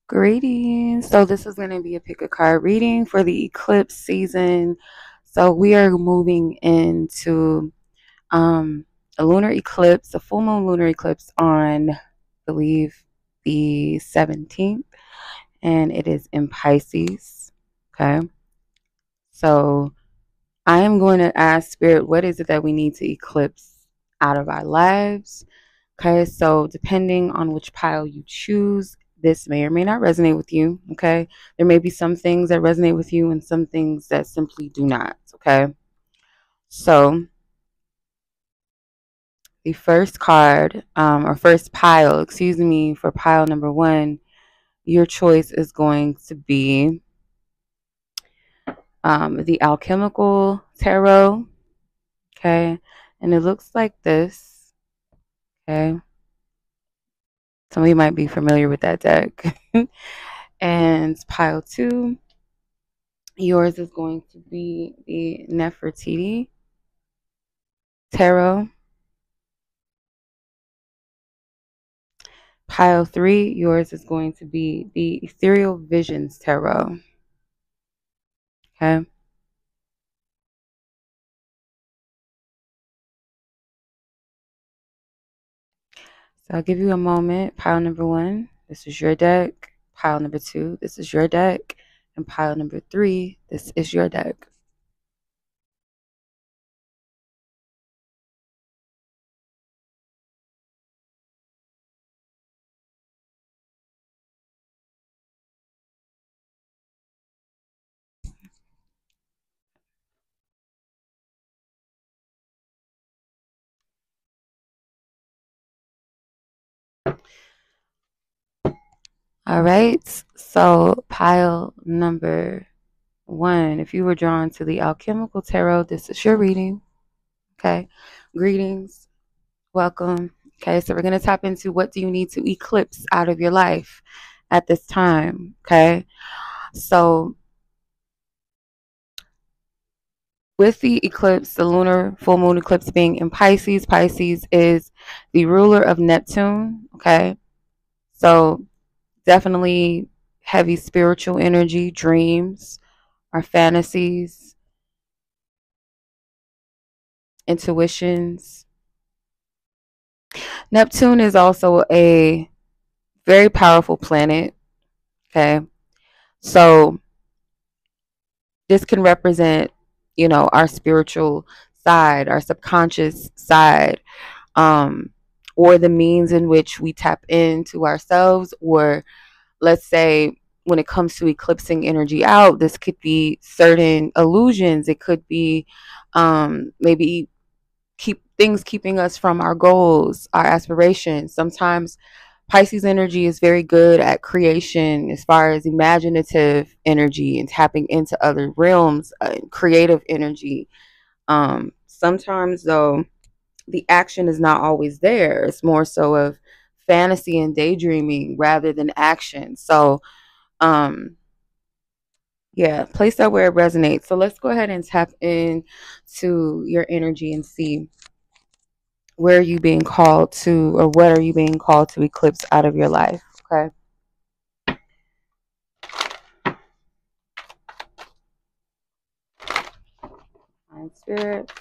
Greetings. So this is going to be a pick a card reading for the eclipse season. So we are moving into a lunar eclipse, a full moon lunar eclipse on, I believe, the 17th, and it is in Pisces. Okay. So I am going to ask Spirit, what is it that we need to eclipse out of our lives? Okay, so depending on which pile you choose, this may or may not resonate with you. Okay, there may be some things that resonate with you and some things that simply do not. Okay, so the first card, or first pile, excuse me, for pile number one, your choice is going to be the Alchemical Tarot. Okay, and it looks like this. Okay, some of you might be familiar with that deck. And pile two, yours is going to be the Nefertiti Tarot. Pile three, yours is going to be the Ethereal Visions Tarot. Okay. So I'll give you a moment. Pile number one, this is your deck. Pile number two, this is your deck. And pile number three, this is your deck. All right. So pile number one, if you were drawn to the Alchemical Tarot, this is your reading. Okay. Greetings. Welcome. Okay, so we're going to tap into what do you need to eclipse out of your life at this time. Okay, so with the eclipse, the lunar full moon eclipse being in Pisces, Pisces is the ruler of Neptune. Okay, so definitely heavy spiritual energy, dreams, our fantasies, intuitions. Neptune is also a very powerful planet. Okay, so this can represent, you know, our spiritual side, our subconscious side, or the means in which we tap into ourselves. Or let's say when it comes to eclipsing energy out, this could be certain illusions. It could be maybe keeping us from our goals, our aspirations. Sometimes Pisces energy is very good at creation as far as imaginative energy and tapping into other realms, creative energy. Sometimes, though, the action is not always there. It's more so of fantasy and daydreaming rather than action. So, yeah, place that where it resonates. So let's go ahead and tap into your energy and see where are you being called to, or what are you being called to eclipse out of your life. Okay. Mind Spirit.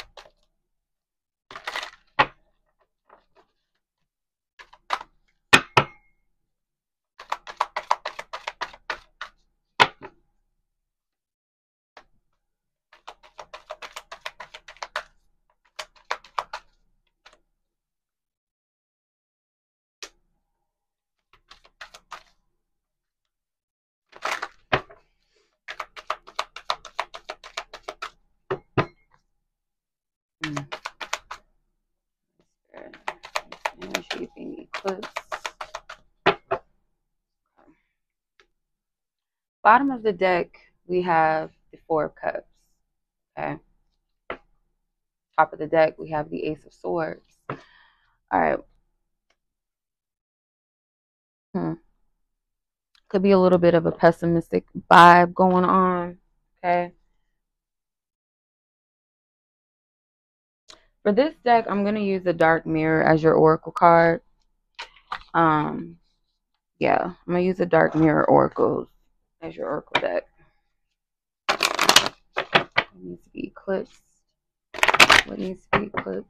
Energy being eclipsed. Bottom of the deck, we have the Four of Cups. Okay. Top of the deck, we have the Ace of Swords. All right. Could be a little bit of a pessimistic vibe going on. Okay. For this deck, I'm going to use the Dark Mirror as your oracle card. Yeah, I'm going to use the Dark Mirror Oracles as your oracle deck. What needs to be eclipsed? What needs to be eclipsed?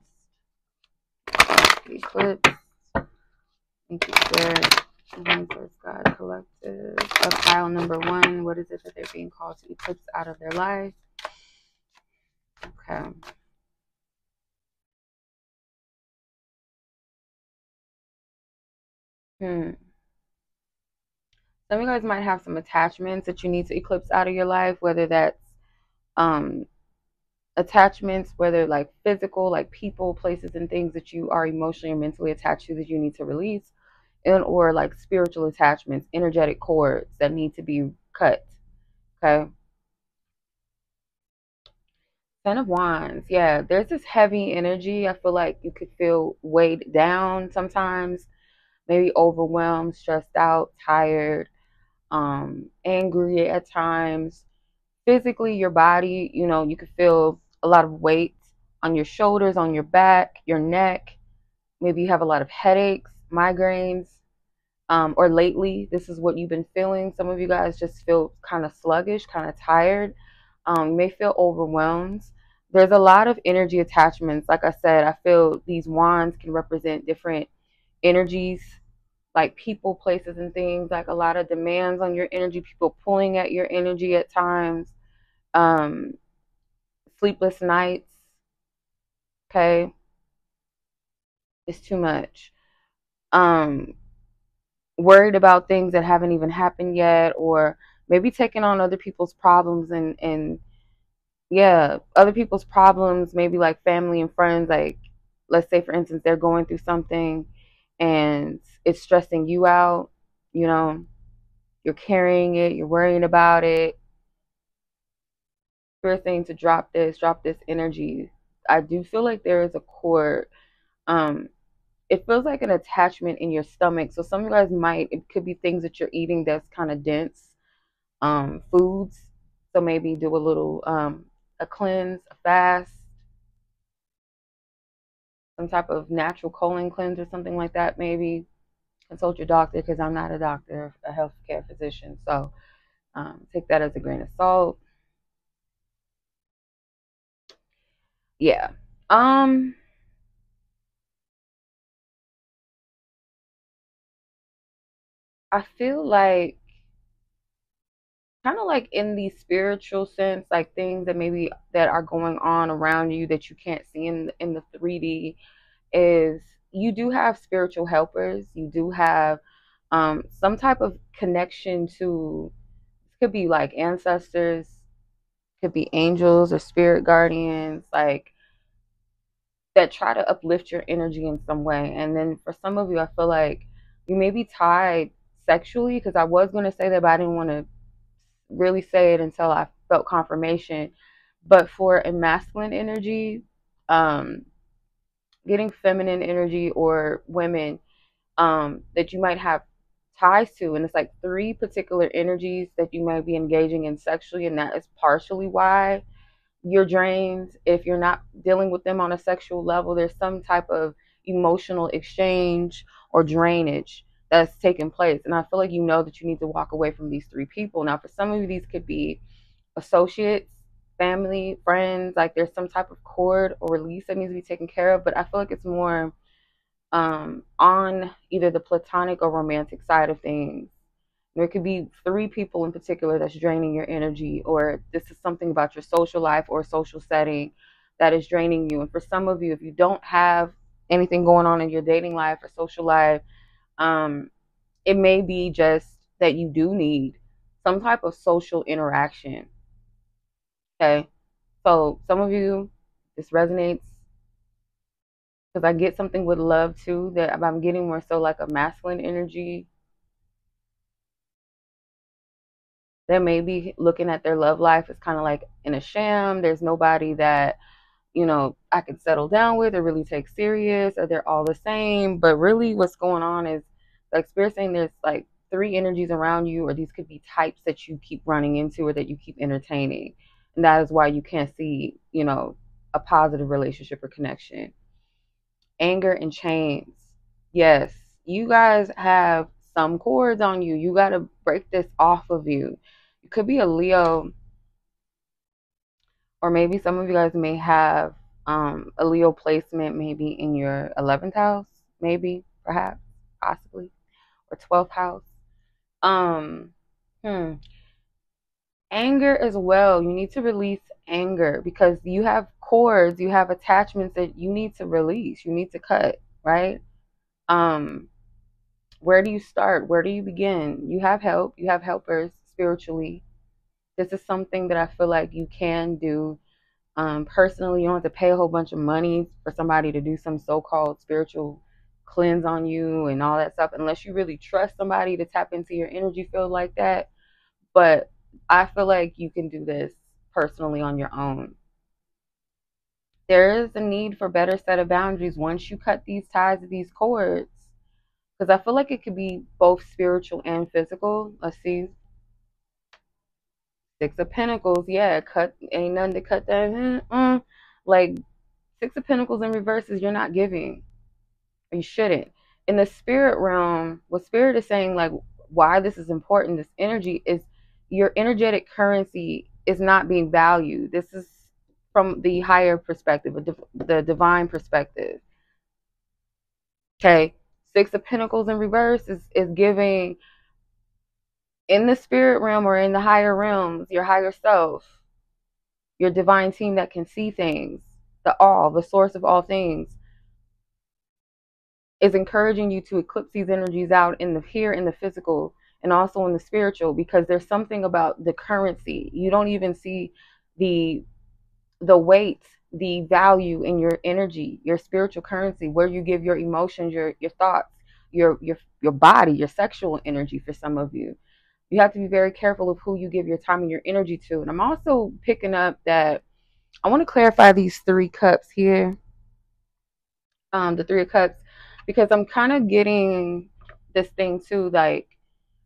Eclipse. Thank you, Spirit. Universe, God, Collective. Of pile number 1, what is it that they're being called to eclipse out of their life? Okay. Some of you guys might have some attachments that you need to eclipse out of your life, whether that's attachments, whether like physical, like people, places, and things that you are emotionally or mentally attached to that you need to release, and or like spiritual attachments, energetic cords that need to be cut. Okay. Ten of Wands. Yeah, there's this heavy energy. I feel like you could feel weighed down sometimes, maybe overwhelmed, stressed out, tired, angry at times. Physically, your body, you know, you could feel a lot of weight on your shoulders, on your back, your neck. Maybe you have a lot of headaches, migraines, or lately, this is what you've been feeling. Some of you guys just feel kind of sluggish, kind of tired. You may feel overwhelmed. There's a lot of energy attachments. Like I said, I feel these wands can represent different energies, like people, places, and things, like a lot of demands on your energy, people pulling at your energy at times, sleepless nights. Okay, it's too much. Worried about things that haven't even happened yet, or maybe taking on other people's problems, and yeah, other people's problems, maybe like family and friends. Like, let's say for instance they're going through something and it's stressing you out, you know, you're carrying it, you're worrying about it. First thing to drop this energy. I do feel like there is a cord. It feels like an attachment in your stomach. So some of you guys might, it could be things that you're eating that's kind of dense, foods. So maybe do a little a cleanse, a fast, some type of natural colon cleanse or something like that. Maybe consult your doctor, because I'm not a doctor, a healthcare physician. So take that as a grain of salt. Yeah. I feel like kind of like in the spiritual sense, like things that maybe that are going on around you that you can't see in the 3D, is you do have spiritual helpers. You do have some type of connection to, could be like ancestors, could be angels or spirit guardians, like that try to uplift your energy in some way. And then for some of you, I feel like you may be tied sexually, because I was going to say that, but I didn't want to really say it until I felt confirmation. But for a masculine energy, um, getting feminine energy or women that you might have ties to, and it's like 3 particular energies that you might be engaging in sexually, and that is partially why you're drained. If you're not dealing with them on a sexual level, there's some type of emotional exchange or drainage that's taking place. And I feel like you know that you need to walk away from these 3 people. Now, for some of you, these could be associates, family, friends. Like there's some type of cord or release that needs to be taken care of. But I feel like it's more on either the platonic or romantic side of things. There could be 3 people in particular that's draining your energy, or this is something about your social life or social setting that is draining you. And for some of you, if you don't have anything going on in your dating life or social life, it may be just that you do need some type of social interaction. Okay. So some of you, this resonates, because I get something with love too, that I'm getting more so like a masculine energy. They may be looking at their love life as kind of like in a sham. There's nobody that, you know, I can settle down with or really take serious, or they're all the same. But really what's going on is, like Spirit saying, there's like 3 energies around you, or these could be types that you keep running into or that you keep entertaining. And that is why you can't see, you know, a positive relationship or connection. Anger and chains. Yes, you guys have some cords on you. You got to break this off of you. It could be a Leo, or maybe some of you guys may have a Leo placement maybe in your 11th house, maybe, perhaps, possibly, or 12th house. Anger as well. You need to release anger because you have cords, you have attachments that you need to release, you need to cut, right? Where do you start? Where do you begin? You have help, you have helpers spiritually. This is something that I feel like you can do personally. You don't have to pay a whole bunch of money for somebody to do some so-called spiritual cleanse on you and all that stuff, unless you really trust somebody to tap into your energy field like that. But I feel like you can do this personally on your own. There is a need for better set of boundaries once you cut these ties to these cords, because I feel like it could be both spiritual and physical. Let's see. Six of Pentacles, yeah, cut, ain't nothing to cut that. Like, Six of Pentacles in reverse is you're not giving. You shouldn't. In the spirit realm, what spirit is saying, like, why this is important, this energy, is your energetic currency is not being valued. This is from the higher perspective, the divine perspective. Okay, Six of Pentacles in reverse is giving, in the spirit realm or in the higher realms, your higher self, your divine team that can see things, the source of all things, is encouraging you to eclipse these energies out in the here, in the physical, and also in the spiritual, because there's something about the currency. You don't even see the weight, the value in your energy, your spiritual currency, where you give your emotions, your thoughts, your body, your sexual energy. For some of you, you have to be very careful of who you give your time and your energy to. And I'm also picking up that I want to clarify these three cups here, the Three of Cups, because I'm kind of getting this thing too, like,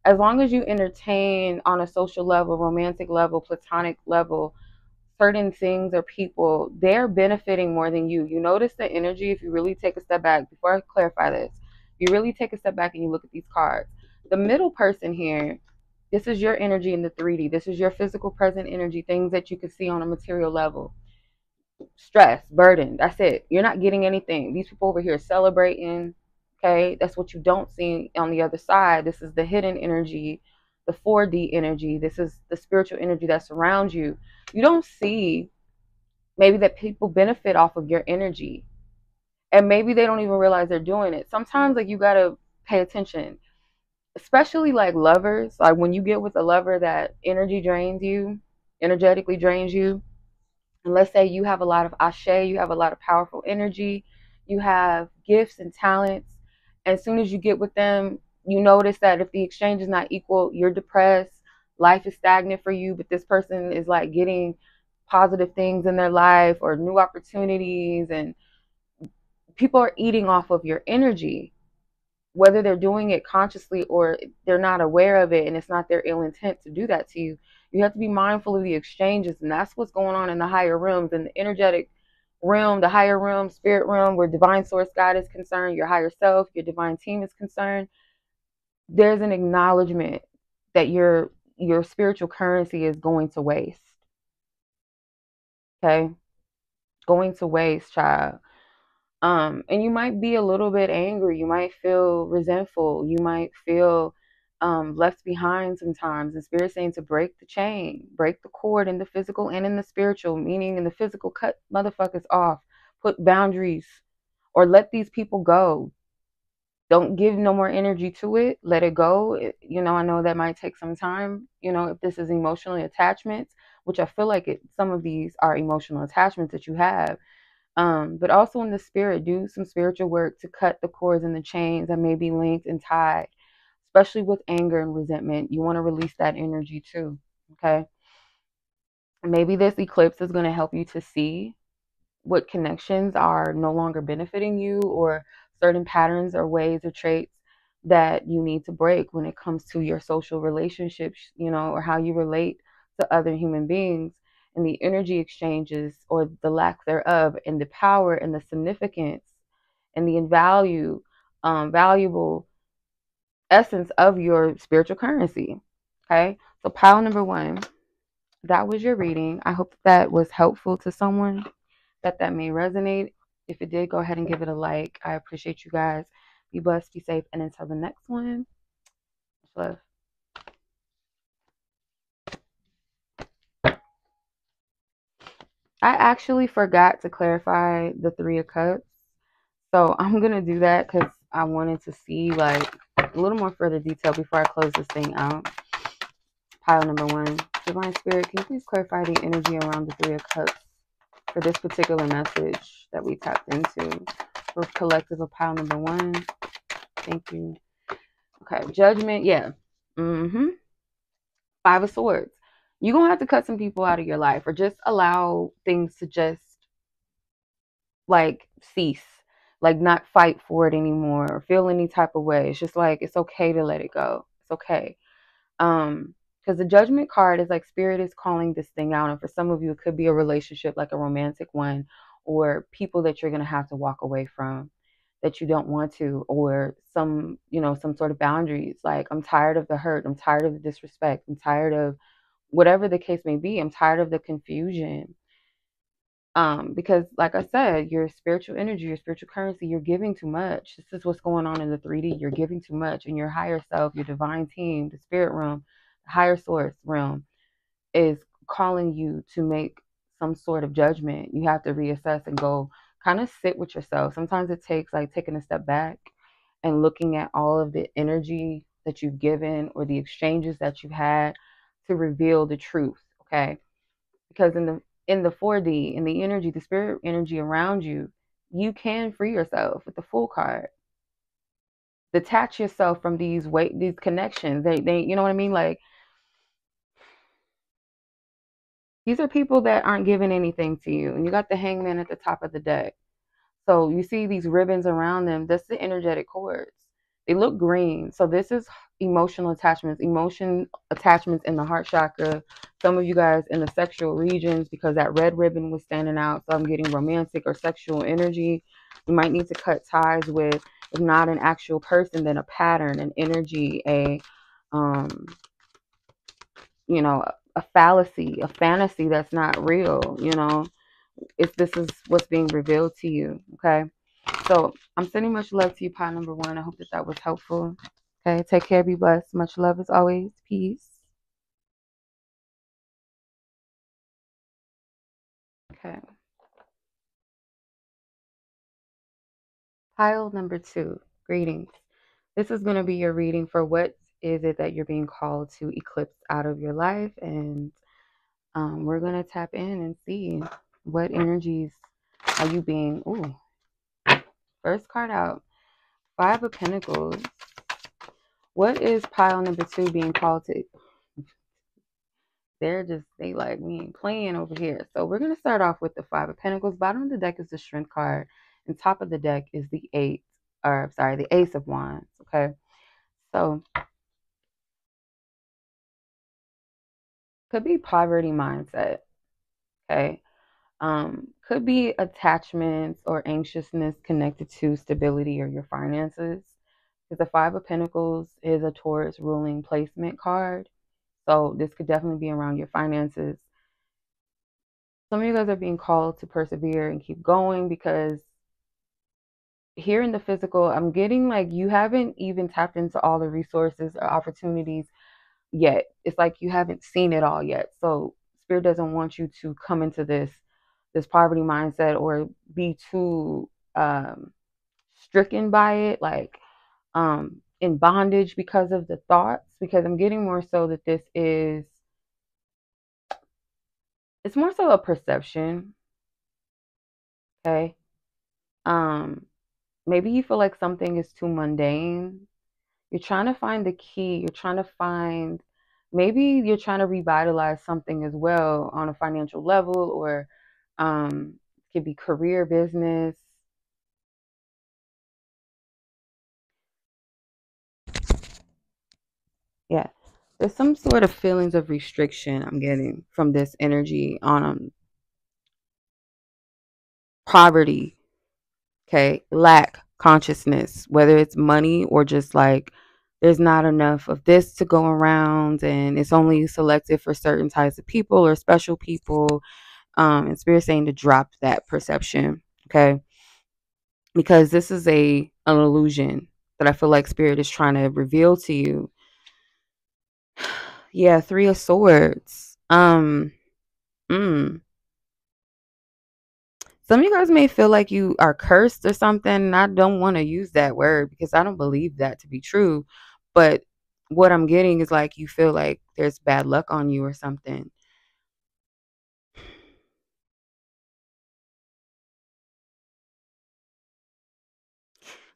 as long as you entertain on a social level, romantic level, platonic level, certain things or people, they're benefiting more than you. You notice the energy if you really take a step back. Before I clarify this, you really take a step back and you look at these cards. The middle person here, this is your energy in the 3D. This is your physical present energy, things that you can see on a material level. Stress, burden, that's it. You're not getting anything. These people over here celebrating, okay? That's what you don't see on the other side. This is the hidden energy, the 4D energy. This is the spiritual energy that surrounds you. You don't see maybe that people benefit off of your energy, and maybe they don't even realize they're doing it. Sometimes, like, you got to pay attention, especially like lovers. Like, when you get with a lover that energetically drains you, and let's say you have a lot of ashe, you have a lot of powerful energy, you have gifts and talents. And as soon as you get with them, you notice that if the exchange is not equal, you're depressed, life is stagnant for you, but this person is like getting positive things in their life or new opportunities, and people are eating off of your energy, whether they're doing it consciously or they're not aware of it, and it's not their ill intent to do that to you. You have to be mindful of the exchanges, and that's what's going on in the higher realms, in the energetic realm, the higher realm, spirit realm, where divine source God is concerned, your higher self, your divine team is concerned. There's an acknowledgement that your spiritual currency is going to waste. Okay? Going to waste, child. And you might be a little bit angry. You might feel resentful. You might feel left behind sometimes. And Spirit's saying to break the chain, break the cord in the physical and in the spiritual, meaning in the physical, cut motherfuckers off, put boundaries, or let these people go. Don't give no more energy to it. Let it go. I know that might take some time, if this is emotional attachments, which I feel like some of these are emotional attachments that you have. But also in the spirit, do some spiritual work to cut the cords and the chains that may be linked and tied, especially with anger and resentment. You want to release that energy too, okay? Maybe this eclipse is going to help you to see what connections are no longer benefiting you, or certain patterns or ways or traits that you need to break when it comes to your social relationships, or how you relate to other human beings, and the energy exchanges or the lack thereof, and the power and the significance and the valuable essence of your spiritual currency. Okay, so pile number 1, that was your reading. I hope that was helpful to someone, that may resonate. If it did, go ahead and give it a like. I appreciate you guys. Be blessed, be safe, and until the next one, love. I actually forgot to clarify the 3 of Cups, so I'm gonna do that because I wanted to see like a little more further detail before I close this thing out. Pile number 1, Divine Spirit, can you please clarify the energy around the 3 of Cups for this particular message that we tapped into for collective of pile number 1? Thank you. Okay, Judgment, yeah. 5 of Swords. You're gonna have to cut some people out of your life, or just allow things to just like cease, like not fight for it anymore or feel any type of way. It's just like it's okay to let it go. It's okay. Because the Judgment card is like Spirit is calling this thing out, and for some of you it could be a relationship, like a romantic one, or people that you're gonna have to walk away from that you don't want to, or some, some sort of boundaries. Like, I'm tired of the hurt, I'm tired of the disrespect, I'm tired of whatever the case may be. I'm tired of the confusion. Because like I said, your spiritual energy, your spiritual currency, you're giving too much. This is what's going on in the 3D. You're giving too much, and your higher self, your divine team, the spirit realm, the higher source realm is calling you to make some sort of judgment. You have to reassess and go kind of sit with yourself. Sometimes it takes like taking a step back and looking at all of the energy that you've given or the exchanges that you've had to reveal the truth. Okay, because in the 4D, in the energy, the spirit energy around you, you can free yourself with the Fool card. Detach yourself from these connections. They you know what I mean? Like, these are people that aren't giving anything to you. And you got the Hangman at the top of the deck. So you see these ribbons around them. That's the energetic cords. They look green. So this is emotional attachments, attachments in the heart chakra. Some of you guys in the sexual regions, because that red ribbon was standing out. So I'm getting romantic or sexual energy. You might need to cut ties with, if not an actual person, then a pattern, an energy, a fallacy, a fantasy that's not real. This is what's being revealed to you. Okay, so I'm sending much love to you, pile number 1. I hope that was helpful. Okay, take care, be blessed. Much love as always. Peace. Okay, pile number 2, greetings. This is going to be your reading for what is it that you're being called to eclipse out of your life, and we're going to tap in and see what energies are you being. First card out, 5 of Pentacles. What is pile number 2 being called to? They like me playing over here. So we're going to start off with the 5 of Pentacles. Bottom of the deck is the Strength card, and top of the deck is the the Ace of Wands. Okay, so could be poverty mindset. Okay, could be attachments or anxiousness connected to stability or your finances. Because the 5 of Pentacles is a Taurus ruling placement card. So this could definitely be around your finances. Some of you guys are being called to persevere and keep going, because here in the physical, I'm getting like you haven't even tapped into all the resources or opportunities yet. It's like you haven't seen it all yet. So Spirit doesn't want you to come into this poverty mindset or be too stricken by it, like in bondage because of the thoughts. Because I'm getting more so that it's more so a perception. Okay. Maybe you feel like something is too mundane. You're trying to find the key. Maybe you're trying to revitalize something as well on a financial level, or it could be career, business. Yeah. There's some sort of feelings of restriction I'm getting from this energy on poverty. Okay. Lack consciousness, whether it's money or just like there's not enough of this to go around, and it's only selected for certain types of people or special people. And Spirit's saying to drop that perception, okay? Because this is an illusion that I feel like Spirit is trying to reveal to you. Yeah, Three of Swords. Some of you guys may feel like you are cursed or something. And I don't want to use that word because I don't believe that to be true. But what I'm getting is like you feel like there's bad luck on you or something.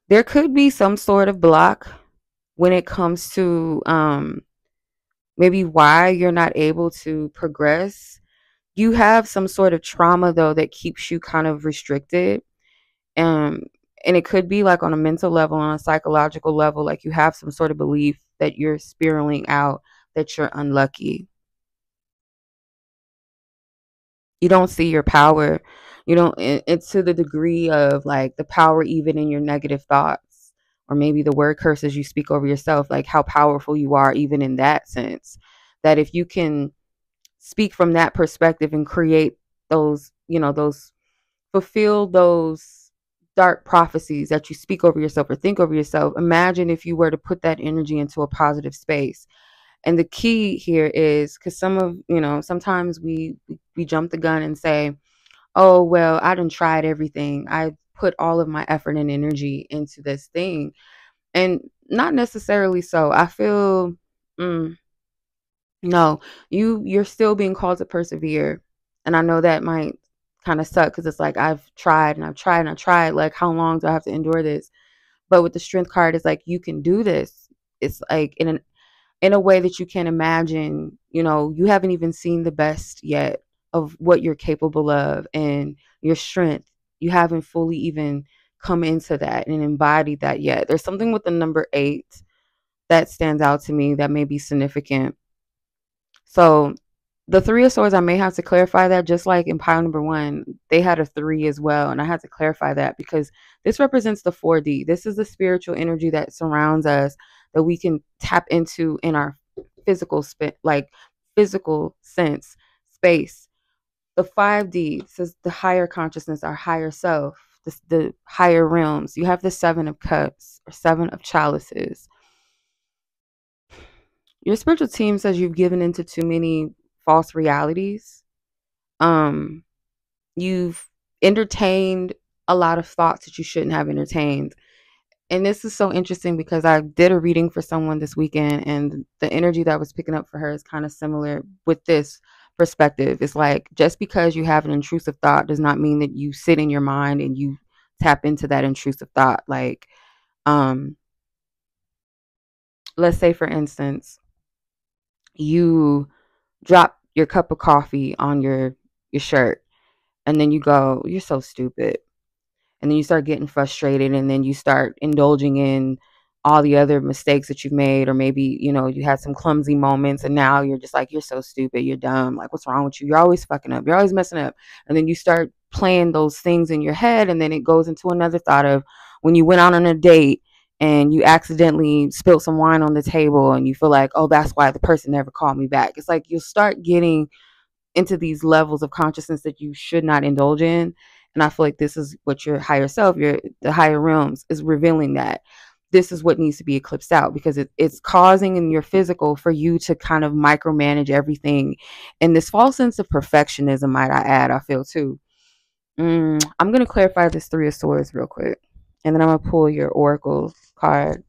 There could be some sort of block when it comes to maybe why you're not able to progress. You have some sort of trauma though that keeps you kind of restricted. Um, and it could be like on a mental level, on a psychological level, like you have some sort of belief that you're spiraling out, that you're unlucky. You don't see your power. You don't, it's to the degree of like the power even in your negative thoughts, or maybe the word curses you speak over yourself, like how powerful you are even in that sense. That if you can speak from that perspective and create those, those, fulfill those dark prophecies that you speak over yourself or think over yourself. Imagine if you were to put that energy into a positive space. And the key here is because sometimes we jump the gun and say, oh, well, I done tried everything. I put all of my effort and energy into this thing. And not necessarily so. I feel, no, you're still being called to persevere. And I know that might kind of suck because it's like I've tried and I've tried and I've tried. Like, how long do I have to endure this? But with the strength card, it's like you can do this. It's like in a way that you can't imagine. You haven't even seen the best yet of what you're capable of and your strength. You haven't fully even come into that and embodied that yet. There's something with the number 8 that stands out to me that may be significant. So the Three of Swords, I may have to clarify that, just like in pile number 1, they had a 3 as well. And I had to clarify that because this represents the 4D. This is the spiritual energy that surrounds us that we can tap into in our physical sense, space. The 5D says the higher consciousness, our higher self, the higher realms. You have the 7 of Cups or 7 of Chalices. Your spiritual team says you've given into too many false realities. You've entertained a lot of thoughts that you shouldn't have entertained. And this is so interesting because I did a reading for someone this weekend, and the energy that I was picking up for her is kind of similar with this perspective. It's like, just because you have an intrusive thought does not mean that you sit in your mind and you tap into that intrusive thought. Like, let's say, for instance, you drop your cup of coffee on your shirt, and then you go, you're so stupid. And then you start getting frustrated, and then you start indulging in all the other mistakes that you've made, or maybe, you had some clumsy moments, and now you're just like, you're so stupid, you're dumb, like, what's wrong with you? You're always fucking up, you're always messing up. And then you start playing those things in your head, and then it goes into another thought of when you went out on a date and you accidentally spilled some wine on the table, and you feel like, oh, that's why the person never called me back. It's like you'll start getting into these levels of consciousness that you should not indulge in. And I feel like this is what your higher self, the higher realms, is revealing, that this is what needs to be eclipsed out, because it's causing in your physical for you to kind of micromanage everything. And this false sense of perfectionism, might I add, I feel too. I'm going to clarify this Three of Swords real quick. And then I'm going to pull your Oracle card.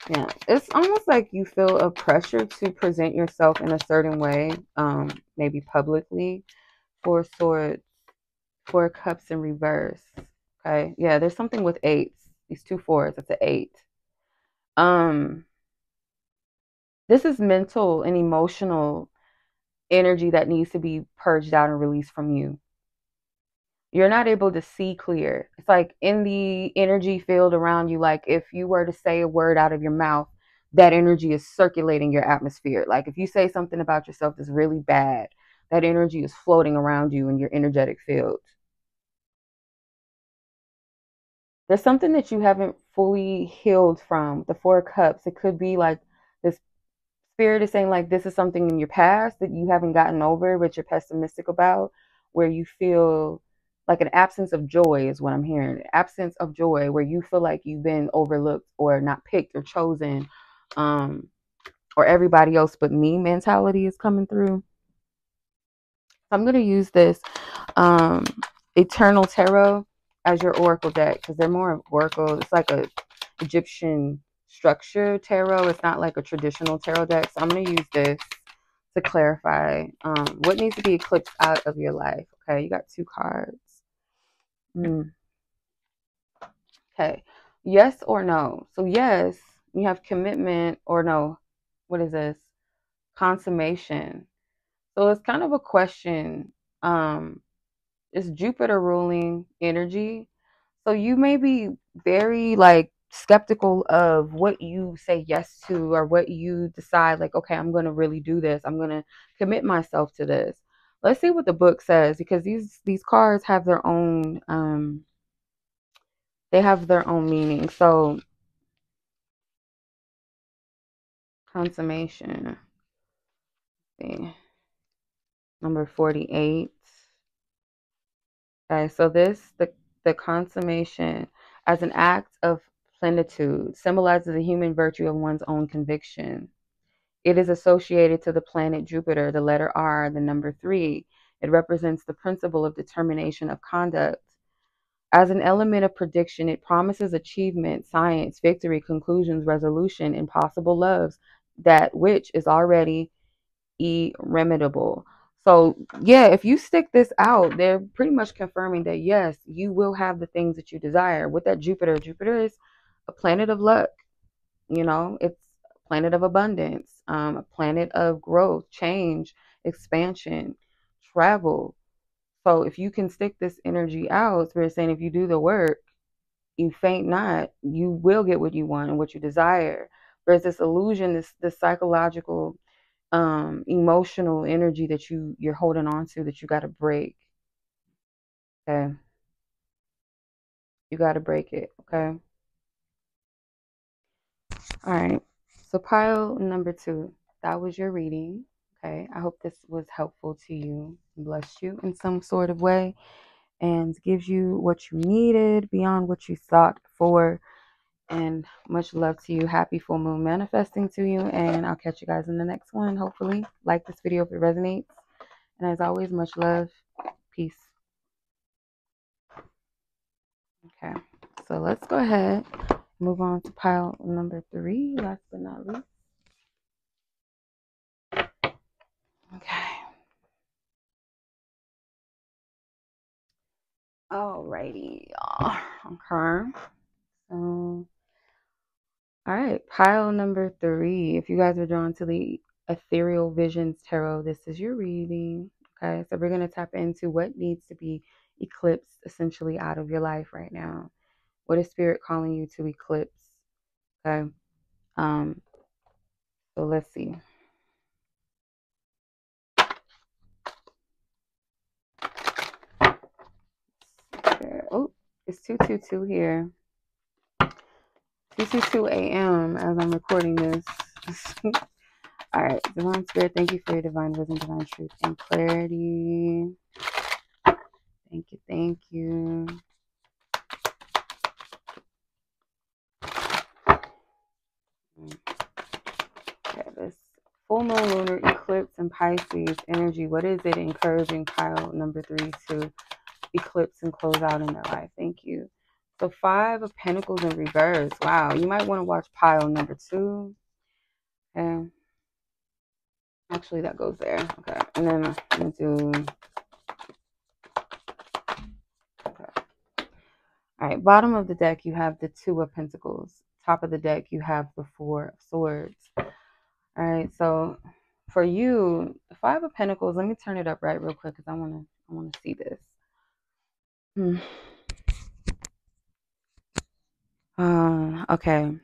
Yeah, it's almost like you feel a pressure to present yourself in a certain way, maybe publicly. 4 Swords, 4 Cups in reverse. Okay, yeah, there's something with 8s. These 2 4s, it's an 8. This is mental and emotional energy that needs to be purged out and released from you. You're not able to see clear. It's like in the energy field around you, like if you were to say a word out of your mouth, that energy is circulating your atmosphere. Like if you say something about yourself that's really bad, that energy is floating around you in your energetic field. there's something that you haven't fully healed from. The Four of Cups. It could be like this spirit is saying like this is something in your past that you haven't gotten over, but you're pessimistic about, where you feel like an absence of joy is what I'm hearing. Absence of joy, where you feel like you've been overlooked or not picked or chosen, or everybody else but me mentality is coming through. I'm going to use this Eternal Tarot as your oracle deck, because they're more of oracle. It's like a Egyptian structure tarot. It's not like a traditional tarot deck. So I'm going to use this to clarify what needs to be eclipsed out of your life. Okay, you got 2 cards. Okay, yes or no. So yes, you have commitment, or no, what is this? Consummation. So it's kind of a question. It's Jupiter ruling energy. So you may be very like skeptical of what you say yes to, or what you decide like, okay, I'm going to really do this. I'm going to commit myself to this. Let's see what the book says, because these cards have their own they have their own meaning. So consummation. Let's see. Number 48. Okay, so the consummation as an act of plenitude symbolizes the human virtue of one's own conviction. It is associated to the planet Jupiter, the letter R, the number 3. It represents the principle of determination of conduct. As an element of prediction, it promises achievement, science, victory, conclusions, resolution, impossible loves, that which is already irremediable. So yeah, if you stick this out, they're pretty much confirming that yes, you will have the things that you desire. With that Jupiter is a planet of luck. You know, it's a planet of abundance, a planet of growth, change, expansion, travel. So if you can stick this energy out, we're saying if you do the work, you faint not, you will get what you want and what you desire. There's this illusion, this psychological emotional energy that you're holding on to, that you got to break. Okay, you got to break it. Okay, all right, so pile number 2, that was your reading. Okay, I hope this was helpful to you, blessed you in some sort of way, and gives you what you needed beyond what you thought for. And much love to you. Happy full moon manifesting to you, and I'll catch you guys in the next one. Hopefully like this video if it resonates, and as always, much love. Peace. Okay, so let's go ahead, move on to pile number 3, last but not least. Okay. Alrighty, y'all. Okay. So, all right, pile number 3. If you guys are drawn to the Ethereal Visions Tarot, this is your reading. Okay, so we're going to tap into what needs to be eclipsed essentially out of your life right now. What is Spirit calling you to eclipse? Okay. So let's see. Oh, it's 2:22 here. 2:22 a.m. as I'm recording this. All right, Divine Spirit, thank you for your divine wisdom, divine truth, and clarity. Thank you, thank you. Okay, this full moon lunar eclipse in Pisces energy. What is it encouraging pile number 3 to eclipse and close out in their life? Thank you. So 5 of Pentacles in reverse. Wow, you might want to watch pile number 2. Okay. Actually, that goes there. Okay, and then I'm going to do... Okay. All right, bottom of the deck, you have the 2 of Pentacles. Top of the deck, you have the 4 of Swords. All right, so for you, the 5 of Pentacles, let me turn it up right real quick because I want to see this. Okay.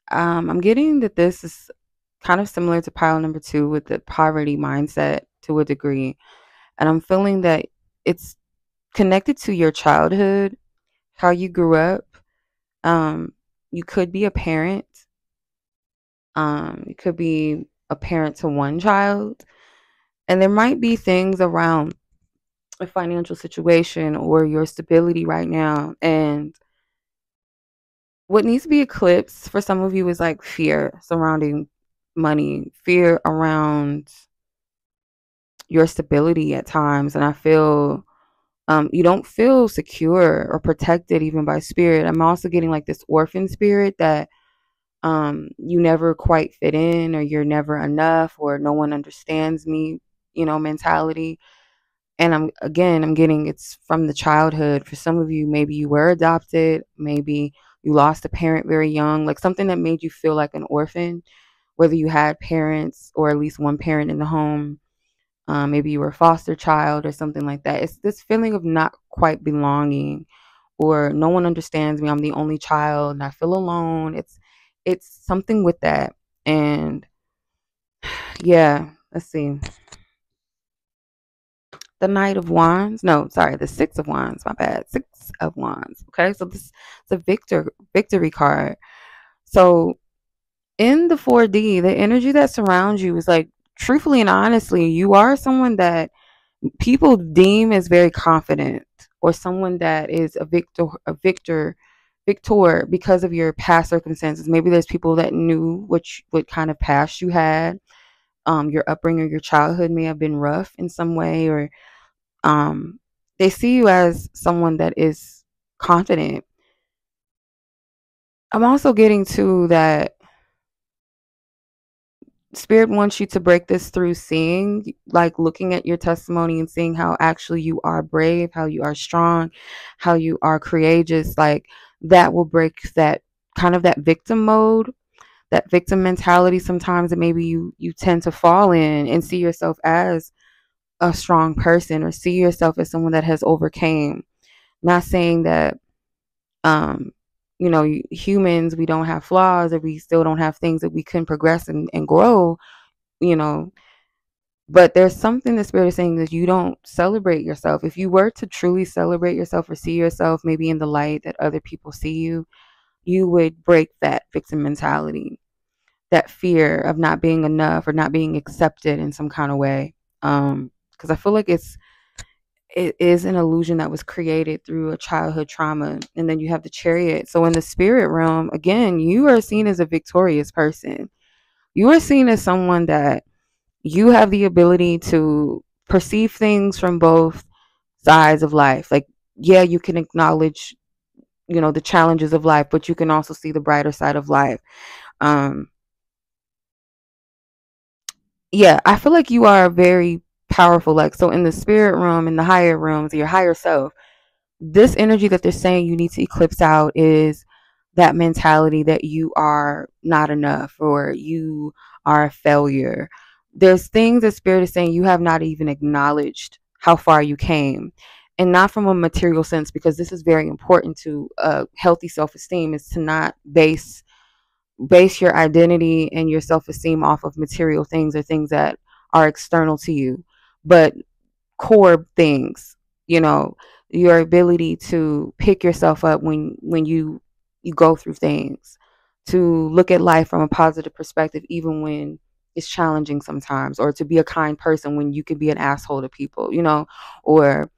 I'm getting that this is kind of similar to pile number 2 with the poverty mindset to a degree. And I'm feeling that it's connected to your childhood, how you grew up. You could be a parent. You could be a parent to one child. And there might be things around a financial situation or your stability right now. And what needs to be eclipsed for some of you is like fear surrounding money, fear around your stability at times. And I feel you don't feel secure or protected even by spirit. I'm also getting like this orphan spirit that you never quite fit in, or you're never enough, or no one understands me, mentality. And I'm getting it's from the childhood. For some of you, maybe you were adopted, maybe you lost a parent very young, like something that made you feel like an orphan, whether you had parents or at least one parent in the home. Maybe you were a foster child or something like that. It's this feeling of not quite belonging, or no one understands me. I'm the only child and I feel alone. It's something with that. And yeah, let's see. The Knight of Wands. No, sorry, the Six of Wands. My bad. Six of Wands. Okay, so this is a victory card. So in the 4D, the energy that surrounds you is like, truthfully and honestly, you are someone that people deem as very confident, or someone that is a victor because of your past circumstances. Maybe there's people that knew what kind of past you had. Your upbringing, your childhood may have been rough in some way, or they see you as someone that is confident. I'm also getting to that Spirit wants you to break this through seeing, like looking at your testimony and seeing how actually you are brave, how you are strong, how you are courageous. Like that will break that kind of that victim mode, that victim mentality sometimes that maybe you tend to fall in, and see yourself as a strong person, or see yourself as someone that has overcame. Not saying that humans, we don't have flaws, or we still don't have things that we can progress and grow, but there's something the Spirit is saying, that you don't celebrate yourself. If you were to truly celebrate yourself, or see yourself maybe in the light that other people see you, you would break that victim mentality, that fear of not being enough or not being accepted in some kind of way. Because I feel like it is an illusion that was created through a childhood trauma. And then you have the Chariot. So in the spirit realm, again, you are seen as a victorious person. You are seen as someone that you have the ability to perceive things from both sides of life. Like, yeah, you can acknowledge, the challenges of life, but you can also see the brighter side of life. Yeah, I feel like you are very powerful. Like, so in the spirit realm, in the higher realms, your higher self, this energy that they're saying you need to eclipse out is that mentality that you are not enough, or you are a failure. There's things that Spirit is saying you have not even acknowledged how far you came, and not from a material sense, because this is very important to healthy self-esteem, is to not base your identity and your self-esteem off of material things, or things that are external to you, but core things, your ability to pick yourself up when you go through things, to look at life from a positive perspective even when it's challenging sometimes, or to be a kind person when you could be an asshole to people, or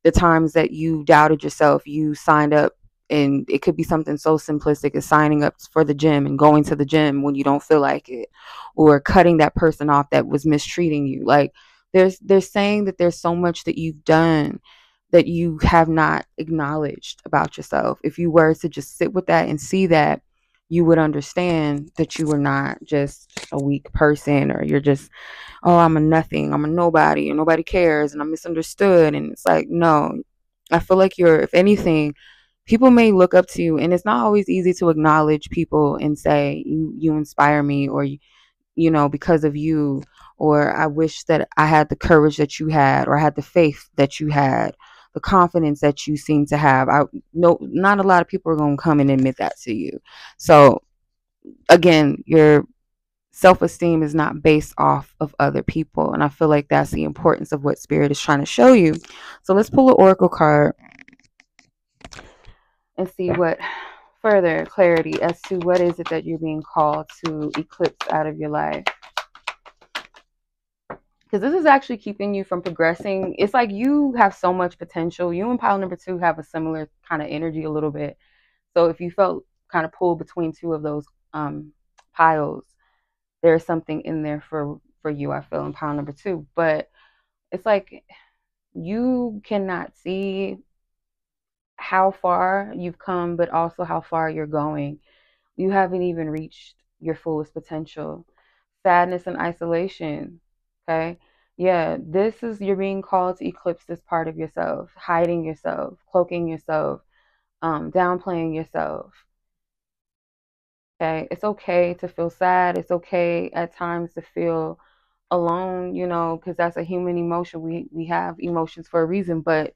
the times that you doubted yourself, you signed up, and it could be something so simplistic as signing up for the gym and going to the gym when you don't feel like it, or cutting that person off that was mistreating you. Like, they're saying that there's so much that you've done that you have not acknowledged about yourself. If you were to just sit with that and see that, you would understand that you were not just a weak person, or you're just, oh, I'm a nothing, I'm a nobody, and nobody cares, and I'm misunderstood. And it's like, no, I feel like if anything, people may look up to you, and it's not always easy to acknowledge people and say, you inspire me, or because of you, or I wish that I had the courage that you had, or I had the faith that you had, the confidence that you seem to have. I know not a lot of people are going to come and admit that to you. So again, your self-esteem is not based off of other people, and I feel like that's the importance of what Spirit is trying to show you. So let's pull an oracle card. and see what further clarity as to what is it that you're being called to eclipse out of your life. Because this is actually keeping you from progressing. It's like you have so much potential. You and pile number 2 have a similar kind of energy a little bit. So if you felt kind of pulled between two of those piles, there's something in there for you, I feel, in pile number 2. But it's like you cannot see how far you've come, but also how far you're going. You haven't even reached your fullest potential. Sadness and isolation. Okay. Yeah, this is, you're being called to eclipse this part of yourself, hiding yourself, cloaking yourself, downplaying yourself. Okay. It's okay to feel sad. It's okay at times to feel alone, you know, because that's a human emotion. We have emotions for a reason, but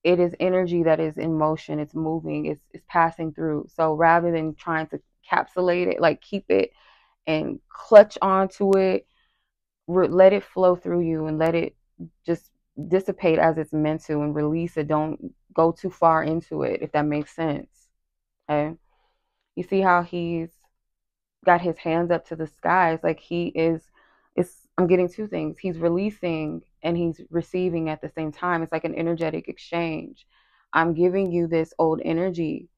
it is energy that is in motion. It's moving. It's passing through. So rather than trying to capsulate it, like keep it and clutch onto it, let it flow through you and let it just dissipate as it's meant to, and release it. Don't go too far into it, if that makes sense. Okay. You see how he's got his hands up to the sky. It's like I'm getting two things. He's releasing and he's receiving at the same time. It's like an energetic exchange. I'm giving you this old energy,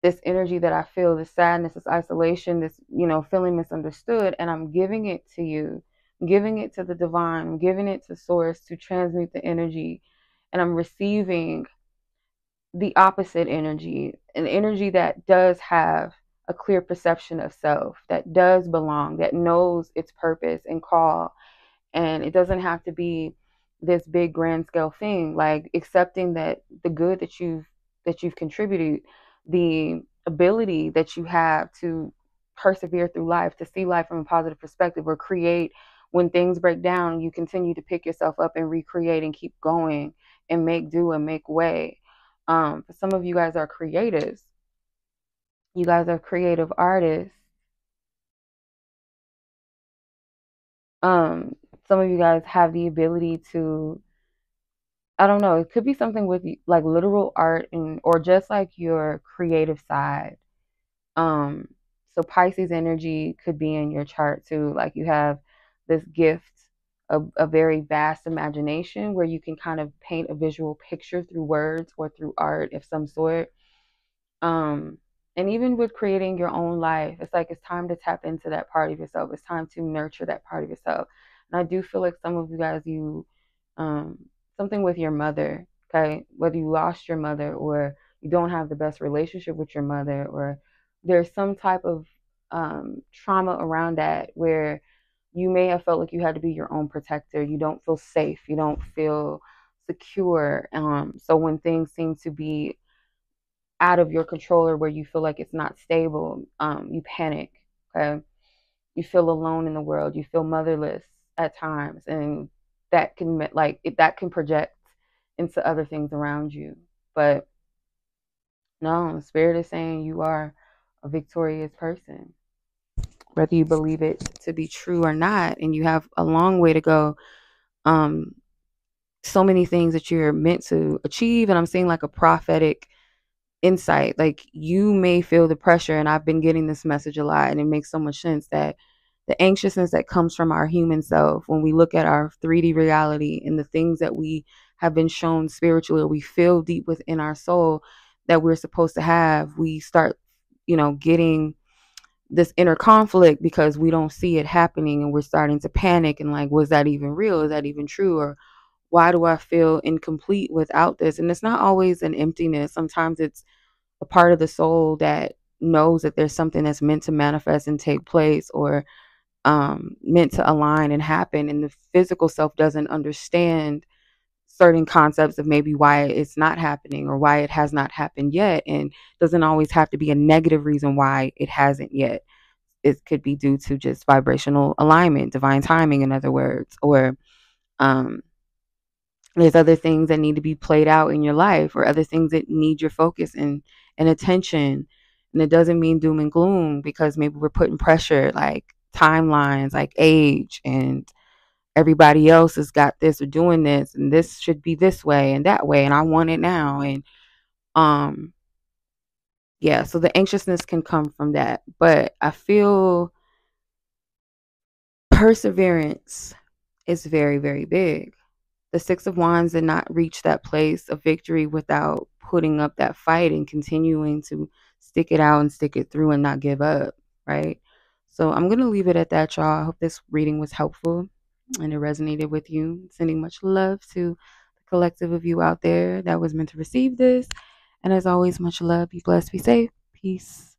this energy that I feel, this sadness, this isolation, this, you know, feeling misunderstood, and I'm giving it to you. I'm giving it to the divine. I'm giving it to source to transmute the energy, and I'm receiving the opposite energy, an energy that does have a clear perception of self, that does belong, that knows its purpose and call. And it doesn't have to be this big grand scale thing, like accepting that the good that you've contributed, the ability that you have to persevere through life, to see life from a positive perspective, or create. When things break down, you continue to pick yourself up and recreate and keep going and make do and make way. For some of you guys are creatives. You guys are creative artists. Some of you guys have the ability to, I don't know, it could be something with like literal art, and or just like your creative side. So Pisces energy could be in your chart too. Like you have this gift of a very vast imagination where you can kind of paint a visual picture through words or through art of some sort. And even with creating your own life, it's like it's time to tap into that part of yourself. It's time to nurture that part of yourself. And I do feel like some of you guys, something with your mother, okay? Whether you lost your mother or you don't have the best relationship with your mother, or there's some type of trauma around that where you may have felt like you had to be your own protector. You don't feel safe. You don't feel secure. So when things seem to be out of your control, or where you feel like it's not stable, you panic. Okay, you feel alone in the world. You feel motherless at times, and that can that can project into other things around you. But no, Spirit is saying you are a victorious person, whether you believe it to be true or not, and you have a long way to go. So many things that you're meant to achieve, and I'm seeing like a prophetic insight. Like you may feel the pressure, and I've been getting this message a lot, and it makes so much sense, that the anxiousness that comes from our human self when we look at our 3D reality and the things that we have been shown spiritually, or we feel deep within our soul that we're supposed to have, we start, getting this inner conflict because we don't see it happening, and we're starting to panic and like, was that even real? Is that even true? Or why do I feel incomplete without this? And it's not always an emptiness. Sometimes it's a part of the soul that knows that there's something that's meant to manifest and take place, or meant to align and happen. And the physical self doesn't understand certain concepts of maybe why it's not happening or why it has not happened yet. And doesn't always have to be a negative reason why it hasn't yet. It could be due to just vibrational alignment, divine timing, in other words, or there's other things that need to be played out in your life, or other things that need your focus and attention. And it doesn't mean doom and gloom, because maybe we're putting pressure, like timelines, like age, and everybody else has got this or doing this, and this should be this way and that way, and I want it now. And yeah, so the anxiousness can come from that. But I feel perseverance is very, very big. The Six of Wands did not reach that place of victory without putting up that fight and continuing to stick it out and stick it through and not give up, right? So I'm going to leave it at that, y'all. I hope this reading was helpful and it resonated with you. Sending much love to the collective of you out there that was meant to receive this. And as always, much love. Be blessed, be safe. Peace.